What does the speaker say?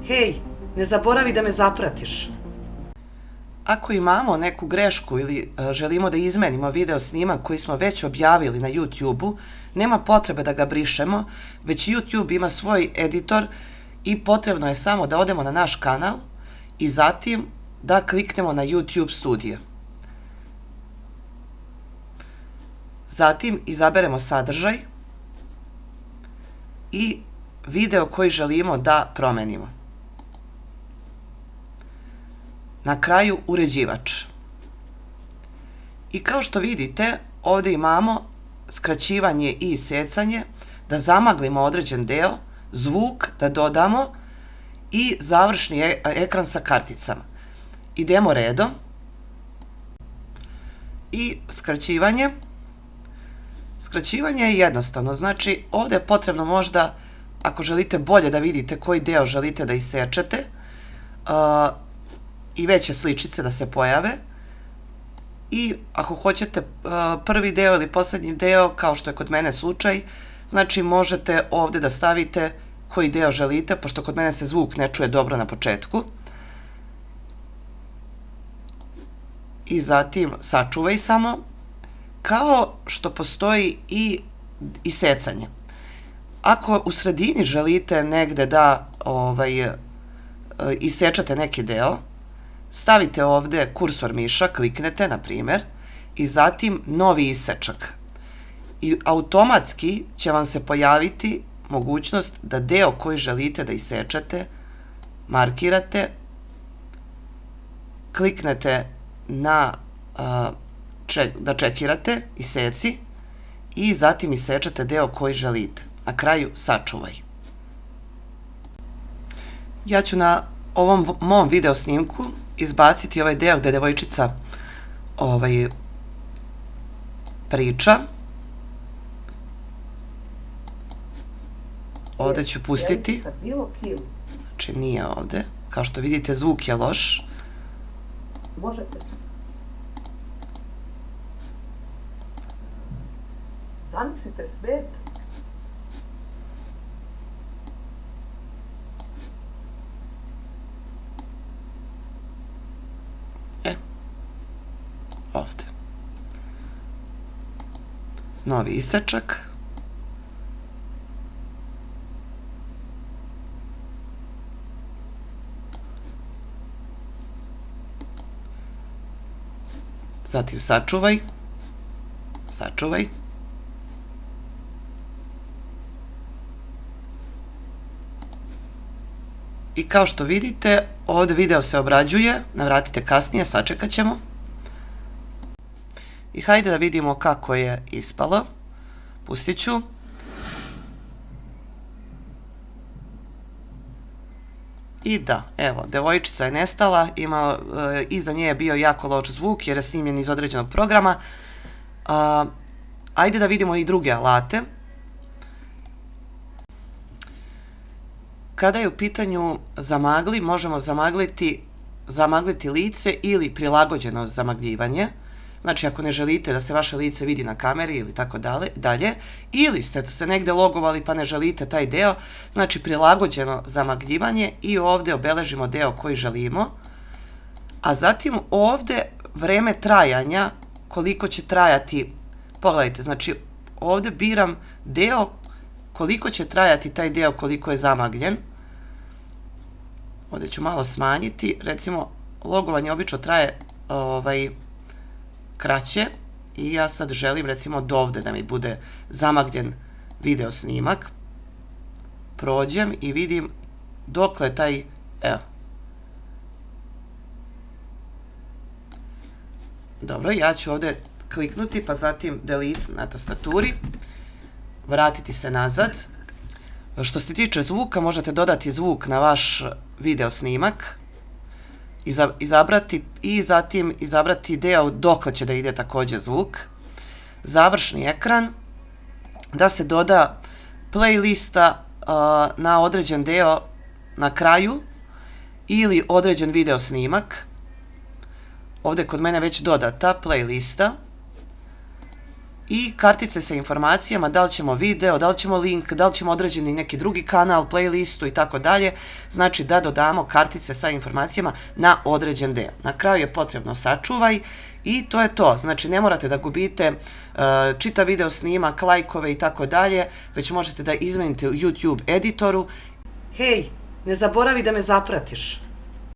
Hej, ne zaboravi da me zapratiš. Ako imamo neku grešku ili želimo da izmenimo video snimak koji smo već objavili na YouTube-u, nema potrebe da ga brišemo, već YouTube ima svoj editor i potrebno je samo da odemo na naš kanal i zatim da kliknemo na YouTube Studio. Zatim izaberemo sadržaj i video koji želimo da promenimo. Na kraju uređivač. I kao što vidite, ovdje imamo skraćivanje i isecanje, da zamaglimo određen deo, zvuk da dodamo i završni ekran sa karticama. Idemo redom. I skraćivanje. Skraćivanje je jednostavno, znači ovdje je potrebno možda, ako želite bolje da vidite koji deo želite da isečete, i veće sličice da se pojave, i ako hoćete prvi deo ili poslednji deo, kao što je kod mene slučaj, znači možete ovdje da stavite koji deo želite, pošto kod mene se zvuk ne čuje dobro na početku. I zatim sačuvaj samo, kao što postoji i isecanje. Ako u sredini želite negde da isečete neki deo, stavite ovdje kursor miša, kliknete na primjer i zatim novi isečak. I automatski će vam se pojaviti mogućnost da deo koji želite da isečete markirate, kliknete na da čekirate iseci i zatim isečete deo koji želite. Na kraju sačuvaj. Ja ću na ovom mom video snimku izbaciti ovaj deo gde devojčica priča. Ovdje ću pustiti. Znači nije ovdje. Kao što vidite, zvuk je loš. Možete se. Zamislite svet. Ovdje. Novi isečak. Zatim sačuvaj. Sačuvaj. I kao što vidite, ovdje video se obrađuje, navratite kasnije, sačekat ćemo. I hajde da vidimo kako je ispalo. Pustit ću. I da, evo, devojčica je nestala, iza nje je bio jako loš zvuk jer je snimljen iz određenog programa. Ajde da vidimo i druge alate. Kada je u pitanju zamagli, možemo zamagliti lice ili prilagođeno zamagljivanje. Znači, ako ne želite da se vaše lice vidi na kameri ili tako dalje, ili ste se negde logovali pa ne želite taj deo, znači prilagođeno zamagljivanje i ovdje obeležimo deo koji želimo, a zatim ovdje vreme trajanja, koliko će trajati, pogledajte, znači ovdje biram deo, koliko će trajati taj deo koliko je zamagljen. Ovdje ću malo smanjiti, recimo logovanje obično traje kraće i ja sad želim recimo od ovde da mi bude zamagljen video snimak. Prođem i vidim dokle taj, evo. Dobro, ja ću ovde kliknuti pa zatim delete na tastaturi, vratiti se nazad. Što se tiče zvuka, možete dodati zvuk na vaš video snimak, izabrati i zatim izabrati deo dokle će da ide također zvuk. Završni ekran, da se doda playlista na određen deo na kraju ili određen video snimak. Ovdje kod mene već dodata playlista. i kartice sa informacijama, da li ćemo video, da li ćemo link, da li ćemo određeni neki drugi kanal, playlistu i tako dalje, znači da dodamo kartice sa informacijama na određen deo. Na kraju je potrebno sačuvaj i to je to, znači ne morate da gubite čitav video snimak, lajkove i tako dalje, već možete da izmenite u YouTube editoru. Hej, ne zaboravi da me zapratiš.